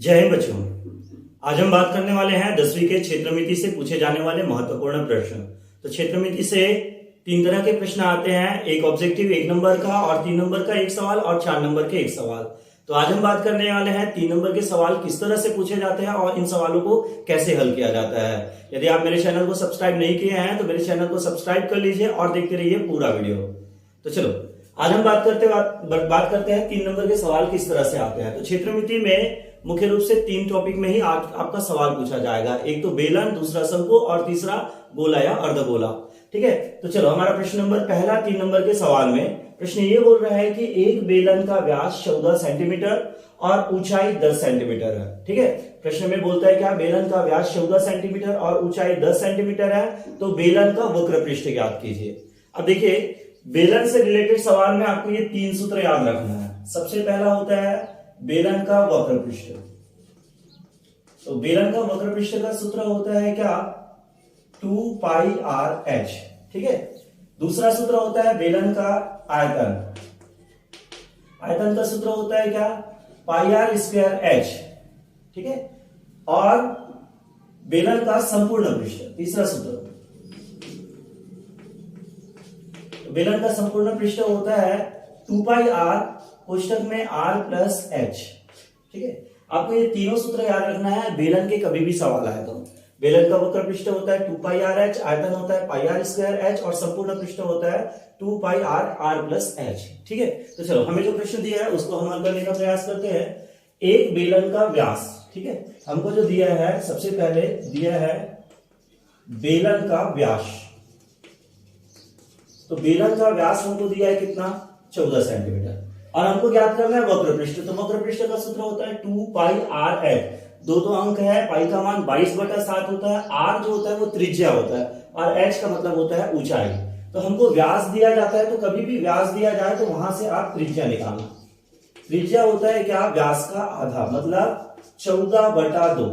जय हिंद बच्चों। आज हम बात करने वाले हैं 10वीं के क्षेत्रमिति से पूछे जाने वाले महत्वपूर्ण प्रश्न। तो क्षेत्रमिति से तीन तरह के प्रश्न आते हैं, एक ऑब्जेक्टिव 1 नंबर का और 3 नंबर का एक सवाल और 4 नंबर के एक सवाल। तो आज हम बात करने वाले हैं 3 नंबर के सवाल किस तरह से पूछे जाते हैं और इन सवालों को कैसे हल किया जाता है। यदि आप मेरे चैनल को सब्सक्राइब नहीं किए हैं तो मेरे चैनल को सब्सक्राइब कर लीजिए और देखते रहिए पूरा वीडियो। तो चलो आज हम बात करते हैं 3 नंबर के सवाल किस तरह से आते हैं। तो क्षेत्रमिति में मुख्य रूप से 3 टॉपिक में ही आज आपका सवाल पूछा जाएगा, एक तो बेलन, दूसरा शंकु और तीसरा गोला या अर्धगोला। ठीक है, तो चलो हमारा प्रश्न नंबर पहला 3 नंबर के सवाल में प्रश्न ये बोल रहा है कि एक बेलन का व्यास 14 सेंटीमीटर और ऊंचाई 10 सेंटीमीटर है। ठीक है, प्रश्न में बोलता है क्या बेलन का व्यास 14 सेंटीमीटर और ऊंचाई 10 सेंटीमीटर है, तो बेलन का वक्र पृष्ठ ज्ञात कीजिए। अब देखिए बेलन से रिलेटेड सवाल में आपको ये 3 सूत्र याद रखना है। सबसे पहला होता है बेलन का वक्र पृष्ठ। तो बेलन का वक्र पृष्ठ का सूत्र होता है क्या, 2 पाई आर एच। ठीक है, दूसरा सूत्र होता है बेलन का आयतन। आयतन का सूत्र होता है क्या, पाई आर स्क्वायर एच। ठीक है, और बेलन का संपूर्ण पृष्ठ, तीसरा सूत्र बेलन का संपूर्ण पृष्ठ होता है 2 पाई आर कोष्टक में r प्लस एच। ठीक है, आपको ये तीनों सूत्र याद रखना है बेलन के कभी भी सवाल आए तो। बेलन का वक्र पृष्ठ होता है 2 पाई आर एच, आयतन होता है पाई आर स्क्वायर एच और संपूर्ण पृष्ठ होता है 2 पाई आर प्लस एच। ठीक है, तो चलो हमें जो प्रश्न दिया है उसको हम हल करने का प्रयास करते हैं। एक बेलन का व्यास, ठीक है, हमको जो दिया है सबसे पहले दिया है बेलन का व्यास। तो बेलन का व्यास हमको दिया है कितना, 14 सेंटीमीटर, और हमको ज्ञात करना है वक्र पृष्ठ। तो वक्र पृष्ठ का सूत्र होता है 2 पाई आर एच। दो तो अंक है, पाई का मान 22/7 होता है, आर जो होता है वो त्रिज्या होता है और एच का मतलब होता है ऊंचाई। तो हमको व्यास दिया जाता है, तो कभी भी व्यास दिया जाए तो वहां से आप त्रिज्या निकालना। त्रिज्या होता है क्या, व्यास का आधा, मतलब 14/2।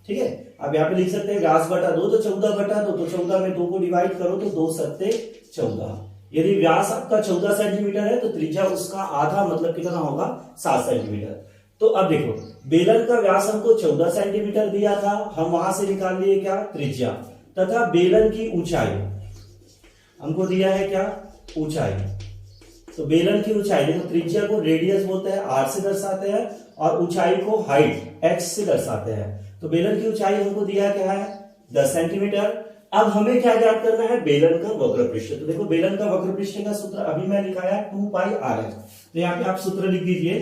ठीक है, अब यहाँ पे लिख सकते हैं व्यास बटा 2, तो 14/2, तो 14 में 2 को डिवाइड करो तो 2 सत्ते 14। यदि व्यास आपका 14 सेंटीमीटर है तो त्रिज्या उसका आधा मतलब कितना होगा, 7 सेंटीमीटर। तो अब देखो बेलन का व्यास हमको 14 सेंटीमीटर दिया था, हम वहां से निकाल लिए क्या, त्रिज्या, तथा बेलन की ऊंचाई हमको दिया है क्या, ऊंचाई। तो बेलन की ऊंचाई, देखो त्रिज्या को रेडियस बोलते हैं, आर से दर्शाते हैं, और ऊंचाई को हाइट एक्स से दर्शाते हैं। तो बेलन की ऊंचाई हमको दिया क्या है, 10 सेंटीमीटर। अब हमें क्या ज्ञात करना है, बेलन का वक्र पृष्ठ। तो देखो बेलन का वक्र पृष्ठ का सूत्र अभी मैं लिखाया 2 पाई आर एच। तो यहाँ पे आप सूत्र लिख दीजिए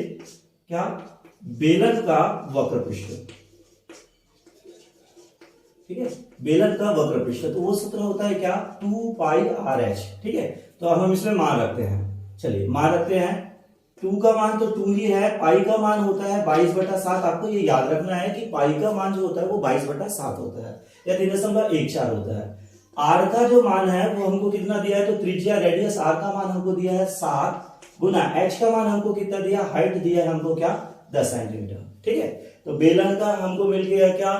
क्या, बेलन का वक्र पृष्ठ। ठीक है, बेलन का वक्र पृष्ठ, तो वो सूत्र होता है क्या, 2 पाई आर एच। ठीक है, तो अब हम इसमें मान रखते हैं। चलिए मान रखते हैं, 2 का मान तो 2 ही है, पाई का मान होता है 22/7। आपको ये याद रखना है कि पाई का मान जो होता है वो 22/7 होता है या 3.14 होता है। आर का जो मान है वो हमको कितना दिया है, तो त्रिज्या रेडियस आर का मान हमको दिया है 7 गुना एच का मान हमको कितना दिया, हाइट दिया है हमको क्या, 10 सेंटीमीटर। ठीक है, तो बेलन का हमको मिल गया क्या,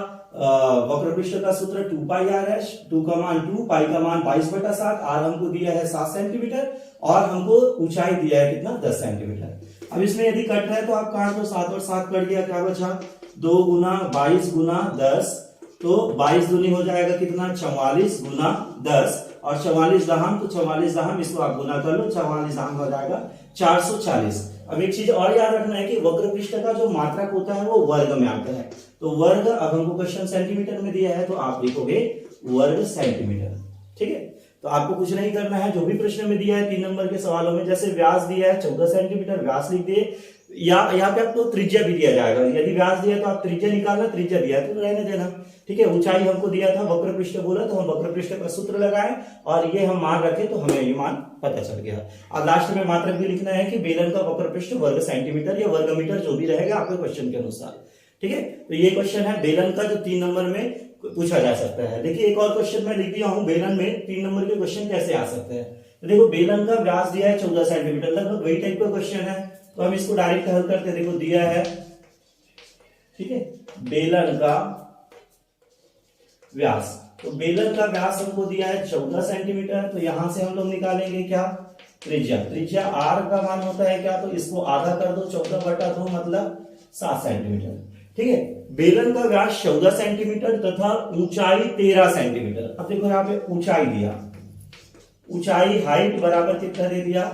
वक्र पृष्ठ का सूत्र 2 पाई आर एच, 2 का मान 2, पाई का मान 22/7, आर हमको दिया है 7 सेंटीमीटर और हमको ऊंचाई दिया है कितना, 10 सेंटीमीटर। अब इसमें यदि कट रहा है तो आप काट दो, 7 और 7 कट गया, क्या बचा, 2 गुना 22 गुना 10, तो 22 दूनी हो जाएगा कितना, 44 गुना 10, और 44 दहम, तो 44 दहम इसको आप गुना कर लो, 44 दहम हो जाएगा 440। अब एक चीज और याद रखना है कि वक्र पृष्ठ का जो मात्रक होता है वो वर्ग में आता है। तो वर्ग, अब हमको क्वेश्चन सेंटीमीटर में दिया है तो आप लिखोगे वर्ग सेंटीमीटर। ठीक है, तो आपको कुछ नहीं करना है, जो भी प्रश्न में दिया है 3 नंबर के सवालों में, जैसे व्यास दिया है 14 सेंटीमीटर, व्यास लिख दिए, या यहाँ पे आपको त्रिज्या भी दिया जाएगा। यदि व्यास दिया तो आप त्रिज्या निकालना, त्रिज्या दिया तो रहने देना। ठीक है, ऊंचाई हमको दिया था, वक्र पृष्ठ बोला तो हम वक्र पृष्ठ का सूत्र लगाए और ये हम मान रखे तो हमें ये मान पता चल गया। और लास्ट में मात्रक भी लिखना है कि बेलन का वक्र पृष्ठ वर्ग सेंटीमीटर या वर्ग मीटर जो भी रहेगा आपके क्वेश्चन के अनुसार। ठीक है, तो ये क्वेश्चन है बेलन का जो 3 नंबर में पूछा जा सकता है। देखिए एक और क्वेश्चन मैं लिख दिया हूं, बेलन में 3 नंबर के क्वेश्चन कैसे आ सकते हैं। तो देखो बेलन का व्यास दिया है 14 सेंटीमीटर, लगभग वही टाइप का क्वेश्चन है, तो हम इसको डायरेक्ट हल करते हैं। देखो दिया है, ठीक है, बेलन का व्यास, तो बेलन का व्यास हमको दिया है 14 सेंटीमीटर, तो यहां से हम लोग निकालेंगे क्या, त्रिज्या। त्रिज्या आर का मान होता है क्या, तो इसको आधा कर दो, 14/2 मतलब 7 सेंटीमीटर। ठीक है। बेलन का व्यास 14 सेंटीमीटर तथा ऊंचाई 13 सेंटीमीटर। अब देखो यहाँ पे ऊंचाई दिया, ऊंचाई हाइट बराबर कितना दे दिया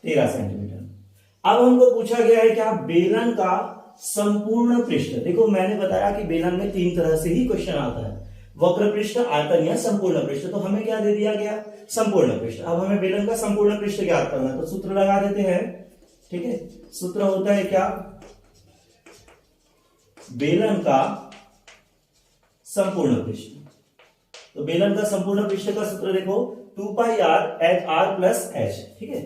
13 सेंटीमीटर। अब हमको पूछा गया है क्या बेलन का संपूर्ण पृष्ठ। देखो मैंने बताया कि बेलन में 3 तरह से ही क्वेश्चन आता है, वक्र पृष्ठ, आयतन या संपूर्ण पृष्ठ। तो हमें क्या दे दिया गया संपूर्ण पृष्ठ। अब हमें बेलन का संपूर्ण पृष्ठ ज्ञात करना है, तो सूत्र लगा देते हैं। ठीक है, सूत्र होता है क्या, बेलन का संपूर्ण पृष्ठ। तो बेलन का संपूर्ण पृष्ठ का सूत्र देखो 2 pi r h r plus h. ठीक है,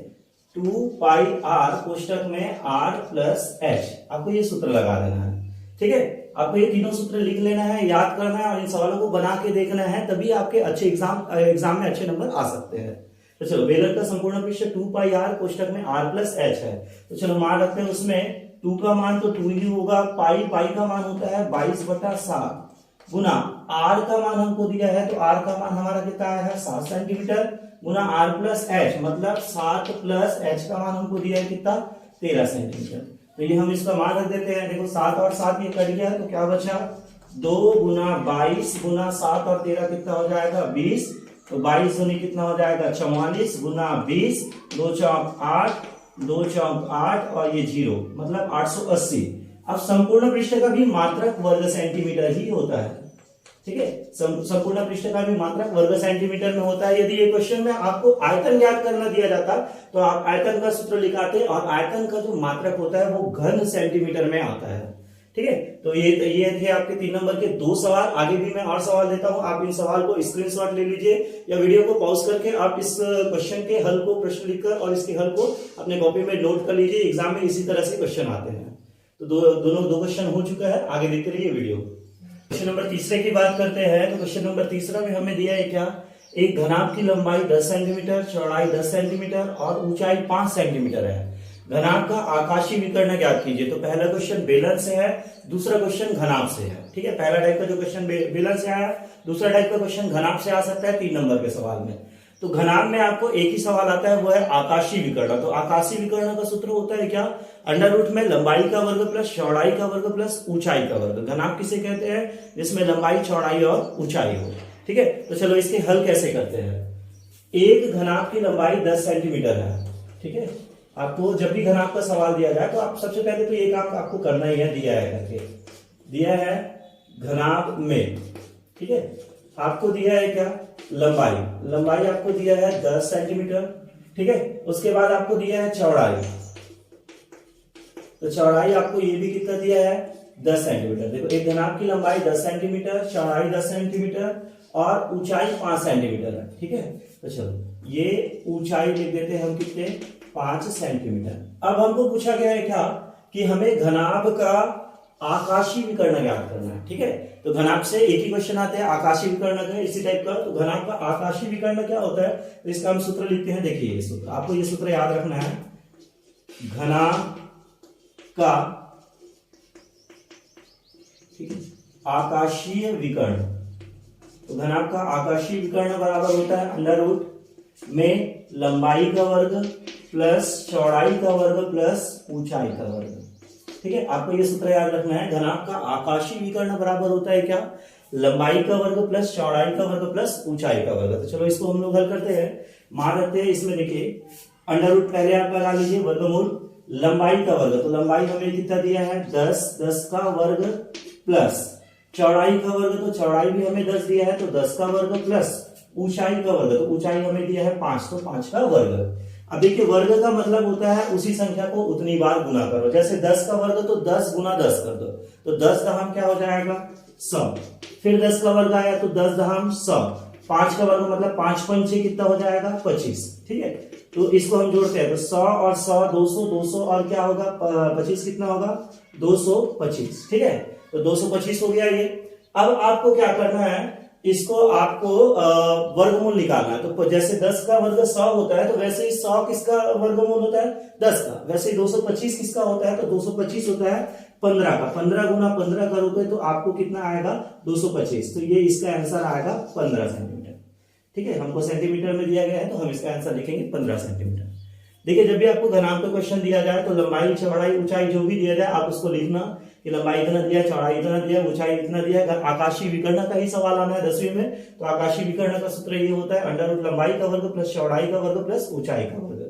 2 पाई आर कोष्टक में आर प्लस एच, आपको ये सूत्र लगा देना है। ठीक है, आपको ये तीनों सूत्र लिख लेना है, याद करना है और इन सवालों को बना के देखना है, तभी आपके अच्छे एग्जाम में अच्छे नंबर आ सकते हैं। तो चलो बेलन का संपूर्ण पृष्ठ 2 पाई आर कोष्टक में आर प्लस एच है। तो चलो मान रखते हैं उसमें 2 का मान तो 2 ही होगा, पाई का मान होता है 22/7 गुना आर का मान हमको दिया है, तो आर का मान हमारा कितना है 7 सेंटीमीटर गुना आर प्लस एच, मतलब 7 प्लस एच का मान हमको दिया है कितना 13 सेंटीमीटर। तो ये हम इसका मान रख देते हैं। देखो 7 और 7 ये कट गया, तो क्या बचा 2 गुना 22 गुना 7 और 13 कितना हो जाएगा 20। तो 22 गुनी कितना हो जाएगा 44 गुना 20, 2 चौक 8, 2 चौक 8 और ये 0 मतलब 880। अब संपूर्ण पृष्ठ का भी मात्रक वर्ग सेंटीमीटर ही होता है। ठीक है, संपूर्ण पृष्ठ का भी मात्रक वर्ग सेंटीमीटर में होता है। यदि ये क्वेश्चन में आपको आयतन ज्ञात करना दिया जाता तो आप आयतन का सूत्र लिखाते और आयतन का जो मात्रक होता है वो घन सेंटीमीटर में आता है। ठीक है, तो ये थे आपके 3 नंबर के 2 सवाल। आगे भी मैं और सवाल देता हूं, आप इन सवाल को स्क्रीनशॉट ले लीजिए या वीडियो को पॉज करके आप इस क्वेश्चन के हल को प्रश्न लिखकर और इसके हल को अपने कॉपी में नोट कर लीजिए। एग्जाम में इसी तरह से क्वेश्चन आते हैं। तो दोनों 2 क्वेश्चन हो चुका है, आगे देखते रहिए वीडियो। क्वेश्चन नंबर तीसरे की बात करते हैं। तो क्वेश्चन नंबर तीसरा में हमें दिया है क्या, एक घनाभ की लंबाई 10 सेंटीमीटर, चौड़ाई 10 सेंटीमीटर और ऊंचाई 5 सेंटीमीटर है। घनाभ का आकाशीय विकर्ण ज्ञात कीजिए। तो पहला क्वेश्चन बेलन से है, दूसरा क्वेश्चन घनाभ से है। ठीक है, पहला टाइप का जो क्वेश्चन बेलन से आया, दूसरा टाइप का क्वेश्चन घनाभ से आ सकता है 3 नंबर के सवाल में। तो घनाभ में आपको एक ही सवाल आता है, वो है आकाशीय विकर्ण। तो आकाशीय विकर्ण का सूत्र होता है क्या, अंडर रूट में लंबाई का वर्ग प्लस चौड़ाई का वर्ग प्लस ऊंचाई का वर्ग। घनाभ किसे कहते हैं, जिसमें लंबाई, चौड़ाई और ऊंचाई हो। ठीक है, तो चलो इसके हल कैसे करते हैं। एक घनाभ की लंबाई 10 सेंटीमीटर है। ठीक है, आपको जब भी घनाभ का सवाल दिया जाए तो आप सबसे पहले तो ये काम आपको करना ही है, दिया है करके, दिया है घनाभ में। ठीक है, आपको दिया है क्या लंबाई आपको दिया है 10 सेंटीमीटर। ठीक है, उसके बाद आपको दिया है चौड़ाई, तो चौड़ाई आपको ये भी कितना दिया है 10 सेंटीमीटर। देखो एक घनाभ की लंबाई 10 सेंटीमीटर, चौड़ाई 10 सेंटीमीटर और ऊंचाई 5 सेंटीमीटर है। ठीक है, तो चलो ये ऊंचाई लिख देते हैं हम कितने 5 सेंटीमीटर। अब हमको पूछा गया है क्या कि हमें घनाभ का आकाशीय विकर्ण ज्ञात करना है। ठीक है, तो घनाभ से एक ही क्वेश्चन आते हैं आकाशीय विकर्ण का इसी टाइप का। तो घनाभ का आकाशीय विकर्ण क्या होता है, तो इसका हम सूत्र लिखते हैं। देखिए ये सूत्र, आपको ये सूत्र याद रखना है। घनाभ का ठीक है आकाशीय विकर्ण, तो घनाभ का आकाशीय विकर्ण बराबर होता है अंडर रूट में लंबाई का वर्ग प्लस चौड़ाई का वर्ग प्लस ऊंचाई का वर्ग। ठीक है, आपको ये सूत्र याद रखना है। घनाभ का आकाशीय विकर्ण बराबर होता है क्या, लंबाई का वर्ग प्लस चौड़ाई का वर्ग प्लस ऊंचाई का वर्ग। तो चलो इसको हम लोग हल करते हैं। मान रखते हैं इसमें देखिए अंडर रूट पहले आप लगा लीजिए, वर्गमूल लंबाई का वर्ग, तो लंबाई हमें कितना दिया है 10 का वर्ग प्लस चौड़ाई का वर्ग, तो चौड़ाई भी हमें 10 दिया है, तो 10 का वर्ग प्लस ऊंचाई का वर्ग, तो ऊंचाई हमें दिया है 5, तो 5 का वर्ग। अब देखिए वर्ग का मतलब होता है उसी संख्या को उतनी बार गुना करो। जैसे 10 का वर्ग तो 10 गुना 10 कर दो, तो 10 दहम क्या हो जाएगा 100। फिर 10 का वर्ग आया तो 10 दहम 100। 5 का वर्ग मतलब 5 पंचे कितना हो जाएगा 25। ठीक है, तो इसको हम जोड़ते हैं तो 100 और 100 200, 200 और क्या होगा 25 कितना होगा 225। ठीक है, तो 225 हो गया ये। अब आपको क्या करना है, इसको आपको वर्गमूल निकालना है। तो जैसे 10 का वर्ग 100 होता है, तो वैसे ही 100 किसका वर्गमूल होता है 10 का। वैसे ही 225 किसका होता है, तो 225 होता है 15 का। 15 गुना 15 करोगे तो आपको कितना आएगा 225। तो ये इसका आंसर आएगा 15 सेंटीमीटर। ठीक है, हमको सेंटीमीटर में दिया गया है तो हम इसका आंसर लिखेंगे 15 सेंटीमीटर। देखिए जब भी आपको घनाभ का क्वेश्चन दिया जाए तो लंबाई, चौड़ाई, ऊंचाई जो भी दिया जाए आप उसको लिखना कि लंबाई इतना दिया है, चौड़ाई इतना दिया है, ऊंचाई इतना दिया है। आकाशीय विकर्ण का ही सवाल आना है 10वीं में, तो आकाशीय विकर्ण का सूत्र ये होता है अंडर रूट लंबाई का वर्ग प्लस चौड़ाई का वर्ग प्लस ऊंचाई का वर्ग।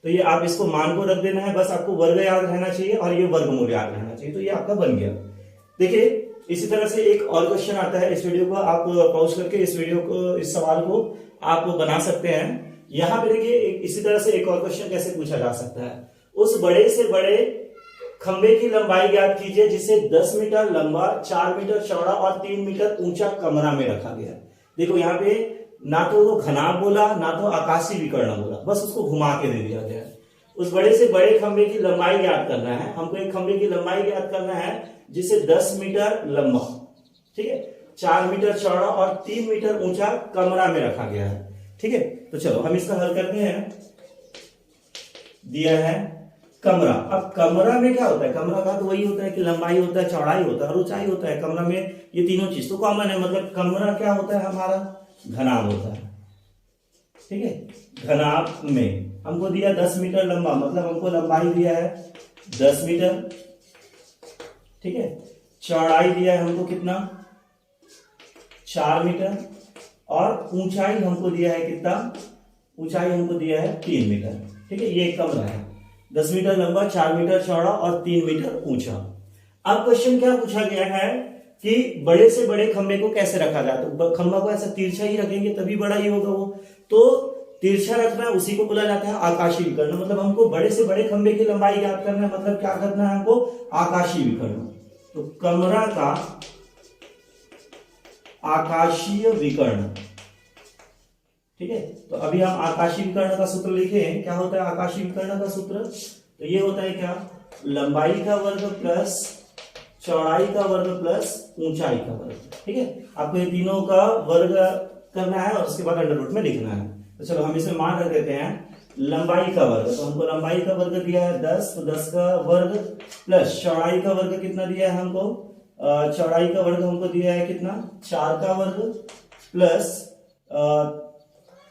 तो ये आप इसको मान को रख देना है, बस आपको वर्ग याद रहना चाहिए और ये वर्गमूल याद रहना चाहिए, तो ये आपका बन गया। देखिए इसी तरह से एक और क्वेश्चन आता है, इस वीडियो को आप पॉज करके इस वीडियो को, इस सवाल को आप बना सकते हैं। यहाँ पे देखिए इसी तरह से एक और क्वेश्चन कैसे पूछा जा सकता है, उस बड़े से बड़े खंबे की लंबाई ज्ञात कीजिए जिसे 10 मीटर लंबा, 4 मीटर चौड़ा और 3 मीटर ऊंचा कमरा में रखा गया। देखो यहाँ पे ना तो वो घनाभ बोला ना तो आकाशीय विकर्ण बोला, बस उसको घुमा के दे दिया गया है। उस बड़े से बड़े खंबे की लंबाई ज्ञात करना है हमको, एक खंबे की लंबाई ज्ञात करना है जिसे 10 मीटर लंबा, ठीक है, 4 मीटर चौड़ा और 3 मीटर ऊंचा कमरा में रखा गया है। ठीक है, तो चलो हम इसका हल करते हैं। दिया है कमरा, अब कमरा में क्या होता है, कमरा का तो वही होता है कि लंबाई होता है, चौड़ाई होता है और ऊंचाई होता है। कमरा में ये तीनों चीज तो कॉमन है, मतलब कमरा क्या होता है हमारा, घनाभ होता है। ठीक है, घनाभ में हमको दिया 10 मीटर लंबा, मतलब हमको लंबाई दिया है 10 मीटर, ठीक है, चौड़ाई दिया है हमको कितना 4 मीटर और ऊंचाई हमको दिया है कितना, ऊंचाई हमको दिया है 3 मीटर। ठीक है, ये कमरा है 10 मीटर लंबा, 4 मीटर चौड़ा और 3 मीटर ऊंचा। अब क्वेश्चन क्या पूछा गया है कि बड़े से बड़े खंबे को कैसे रखा जाए, तो खंबा को ऐसा तिरछा ही रखेंगे तभी बड़ा ही होगा वो, तो तिरछा रखना उसी को बोला जाता है आकाशीय विकर्ण। मतलब हमको बड़े से बड़े खंबे की लंबाई ज्ञात करना है, मतलब क्या करना है हमको, आकाशीय विकर्ण। तो कमरा का आकाशीय विकर्ण, ठीक है, तो अभी हम आकाशीय विकर्ण का सूत्र लिखें। क्या होता है आकाशीय विकर्ण का सूत्र, तो ये होता है क्या, लंबाई का वर्ग प्लस चौड़ाई का वर्ग प्लस ऊंचाई का वर्ग। ठीक है, आपको ये तीनों का वर्ग करना है और उसके बाद अंडर रूट में लिखना है। तो चलो हम इसमें मान रख देते हैं लंबाई का वर्ग, तो हमको लंबाई का वर्ग दिया है 10, तो 10 का वर्ग प्लस चौड़ाई का वर्ग कितना दिया है हमको, चौड़ाई का वर्ग हमको दिया है कितना 4 का वर्ग प्लस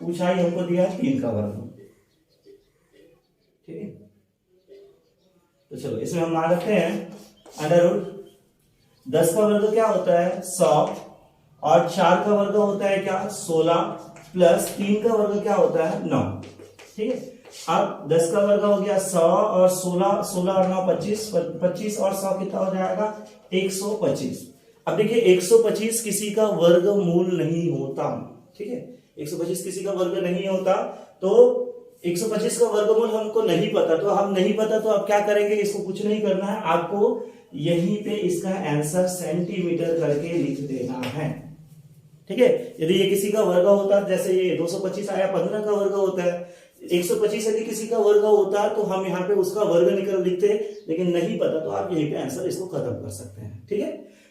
ऊंचाई हमको दिया है 3 का वर्ग। ठीक है, तो चलो इसमें हम मान रखते हैं अंडर रूट 10 का वर्ग क्या होता है 100 और 4 का वर्ग होता है क्या 16 प्लस 3 का वर्ग क्या होता है 9। ठीक है, अब 10 का वर्ग हो गया 100 और 16, 16 और 9 25, 25 और 100 कितना हो जाएगा 125। अब देखिए 125 किसी का वर्गमूल नहीं होता। ठीक है, 125 किसी का वर्ग नहीं होता, तो 125 का वर्गमूल हमको नहीं पता, तो हम नहीं पता तो अब क्या करेंगे, इसको कुछ नहीं करना है, आपको यहीं पे इसका आंसर सेंटीमीटर करके लिख देना है। ठीक है, यदि ये किसी का वर्ग होता, जैसे ये 225 आया 15 का वर्ग होता है, 125 यदि किसी का वर्ग होता तो हम यहाँ पे उसका वर्ग निकल लिखते, लेकिन नहीं पता तो आप यहीं पे आंसर इसको खत्म कर सकते हैं। ठीक है,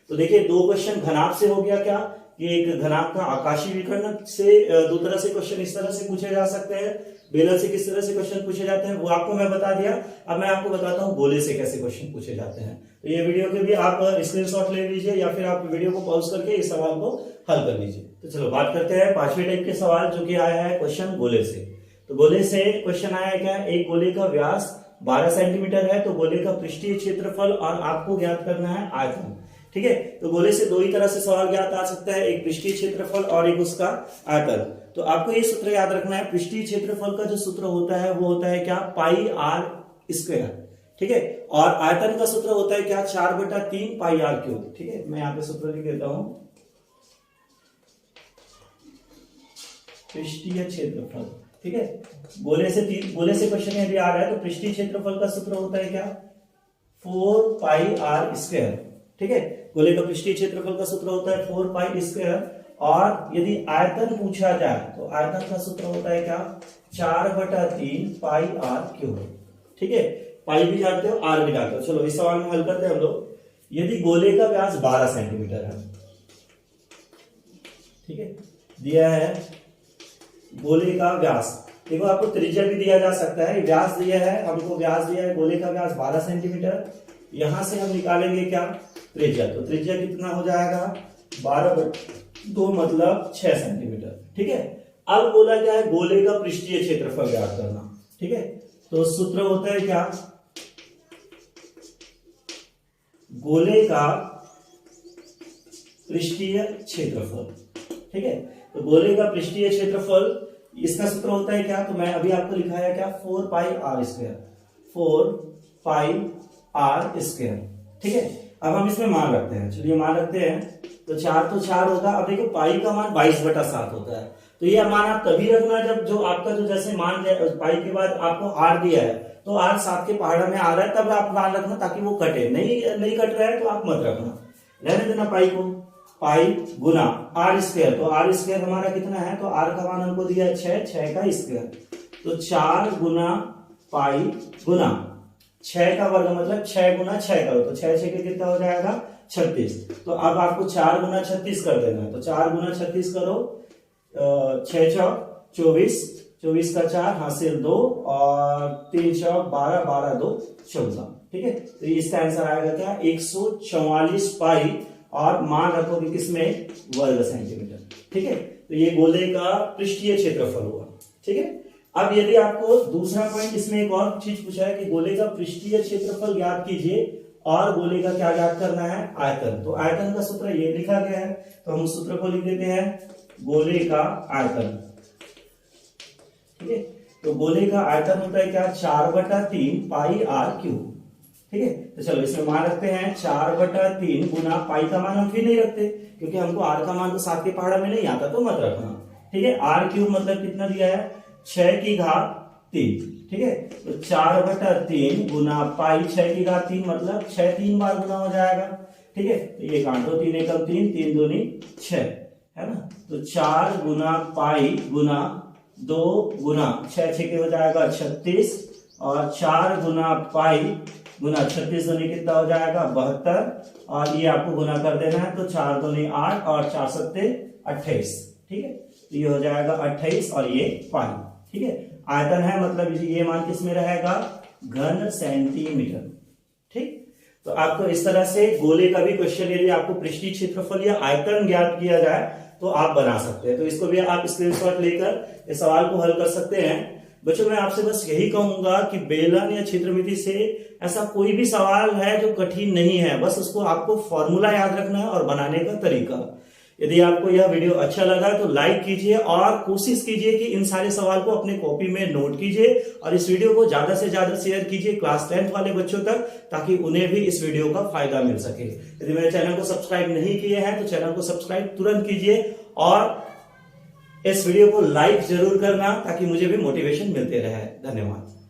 तो देखिए दो क्वेश्चन घनाभ से हो गया क्या, कि एक घनाभ का आकाशीय विकर्ण से, दो तरह से क्वेश्चन इस तरह से पूछे जा सकते हैं, बेलन से किस तरह से क्वेश्चन पूछे जाते हैं वो आपको मैं बता दिया। अब मैं आपको बताता हूँ गोले से कैसे क्वेश्चन पूछे जाते हैं। तो ये वीडियो के भी आप स्क्रीनशॉट ले लीजिए या फिर आप वीडियो को पॉज करके इस सवाल को हल कर लीजिए। तो चलो बात करते हैं पांचवें टाइप के सवाल, जो कि आया है क्वेश्चन गोले से। तो गोले से क्वेश्चन आया क्या, एक गोले का व्यास 12 सेंटीमीटर है, तो गोले का पृष्ठीय क्षेत्रफल और आपको ज्ञात करना है आयतन। ठीक है, तो गोले से दो ही तरह से सवाल ज्ञात आ सकता है, एक पृष्ठीय क्षेत्रफल और एक उसका आयतन। तो आपको ये सूत्र याद रखना है, पृष्ठीय क्षेत्रफल का जो सूत्र होता है वो होता है क्या, पाई आर स्क्वायर। ठीक है, और आयतन का सूत्र होता है क्या, 4/3 पाई आर क्यूब। ठीक है, मैं यहाँ पे सूत्र लिख देता हूं, पृष्ठीय क्षेत्रफल। ठीक है, गोले से क्वेश्चन यदि आ रहा है तो पृष्ठीय क्षेत्रफल का सूत्र होता है क्या, 4 पाई आर स्क्वायर। ठीक है, गोले का पृष्ठीय क्षेत्रफल का सूत्र होता है 4 पाई स्क्वायर, और यदि आयतन पूछा जाए तो आयतन का सूत्र होता है क्या, 4/3 पाई आर क्यूब। ठीक है, पाई भी जानते हो आर भी जानते हो। चलो इस सवाल में हल करते हैं हम लोग। यदि गोले का व्यास 12 सेंटीमीटर है, ठीक है, दिया है गोले का व्यास, देखो आपको त्रिज्या भी दिया जा सकता है, व्यास दिया है हमको, व्यास दिया है गोले का व्यास 12 सेंटीमीटर, यहां से हम निकालेंगे क्या त्रिज्या, तो त्रिज्या कितना हो जाएगा 12/2 मतलब 6 सेंटीमीटर। ठीक है, अब बोला क्या है गोले का पृष्ठीय क्षेत्रफल ज्ञात करना। ठीक है, तो सूत्र होता है क्या, गोले का पृष्ठीय क्षेत्रफल। ठीक है, तो गोले का पृष्ठीय क्षेत्रफल, इसका सूत्र होता है क्या, तो मैं अभी आपको लिखाया क्या, 4 pi r square, 4 pi r square. ठीक है, अब हम इसमें मान रखते हैं, चलिए मान रखते हैं, तो 4 होगा। अब देखो पाई का मान 22/7 होता है, तो ये मान आप तभी रखना जब जो आपका जो जैसे मान पाई के बाद आपको आर दिया है, तो आर 7 के पहाड़ा में आ रहा है, तब आप मान रखना ताकि वो कटे, नहीं कट रहा है तो आप मत रखना, रहने देना पाई को। पाई गुना आर स्क्वायर, तो आर स्क्वायर हमारा कितना है, तो आर का मान हमको दिया है 6 का स्क्वायर, तो 4 गुना पाई गुना 6 का वर्ग, मतलब 6 गुना 6 करो, तो 6 के कितना हो जाएगा 36। तो अब आपको 4 गुना 36 कर देना है, तो 4 गुना 36 करो, 6 चौक 24, 24 का 4 हासिल 2 और 3 चौक 12, 12 2 14। ठीक है, तो इसका आंसर आएगा क्या, 144 पाई, और मान रखोगे किसमें, वर्ग सेंटीमीटर। ठीक है, तो ये गोले का पृष्ठीय क्षेत्रफल हुआ। ठीक है, अब यदि आपको दूसरा पॉइंट इसमें एक और चीज पूछा है कि गोले का पृष्ठीय क्षेत्रफल ज्ञात कीजिए और गोले का क्या ज्ञात करना है, आयतन। तो आयतन का सूत्र ये लिखा गया है, तो हम उस सूत्र को लिख देते हैं, गोले का आयतन। ठीक है, तो गोले का आयतन होता है क्या, 4/3 पाई आर क्यूब। ठीक है, तो चलो इसमें मान रखते हैं 4/3 गुना पाई का मान हम फिर नहीं रखते, क्योंकि हमको आर का मान तो 7 के पहाड़ा में नहीं आता, तो मत रखना। ठीक है, आर क्यूब मतलब कितना दिया है, 6 की घात 3। ठीक है, तो 4/3 गुना पाई 6 की घात 3, मतलब 6 3 बार गुना हो जाएगा। ठीक है, तो ये काटो, 3 एकम 3, 3 दूनी 6, है ना, तो 4 गुना पाई गुना 2 गुना 6, 6 के हो जाएगा 36, और 4 गुना पाई गुना 36 दूनी कितना हो जाएगा 72, और ये आपको गुना कर देना है, तो 4 दूनी 8 और 4 सत्ते 28। ठीक है, तो ये हो जाएगा 28 और ये पाई। ठीक है, आयतन है मतलब ये मान किस में रहेगा, घन सेंटीमीटर। ठीक, तो आपको इस तरह से गोले का भी क्वेश्चन यदि आपको पृष्ठीय क्षेत्रफल या आयतन ज्ञात किया जाए तो आप बना सकते हैं, तो इसको भी आप स्क्रीनशॉट लेकर इस सवाल को हल कर सकते हैं। बच्चों मैं आपसे बस यही कहूंगा कि बेलन या क्षेत्रमिति से ऐसा कोई भी सवाल है जो कठिन नहीं है, बस उसको आपको फॉर्मूला याद रखना है और बनाने का तरीका। यदि आपको यह वीडियो अच्छा लगा तो लाइक कीजिए और कोशिश कीजिए कि इन सारे सवाल को अपने कॉपी में नोट कीजिए, और इस वीडियो को ज्यादा से ज्यादा शेयर कीजिए क्लास 10th वाले बच्चों तक, ताकि उन्हें भी इस वीडियो का फायदा मिल सके। यदि मेरे चैनल को सब्सक्राइब नहीं किए हैं तो चैनल को सब्सक्राइब तुरंत कीजिए, और इस वीडियो को लाइक जरूर करना ताकि मुझे भी मोटिवेशन मिलते रहे। धन्यवाद।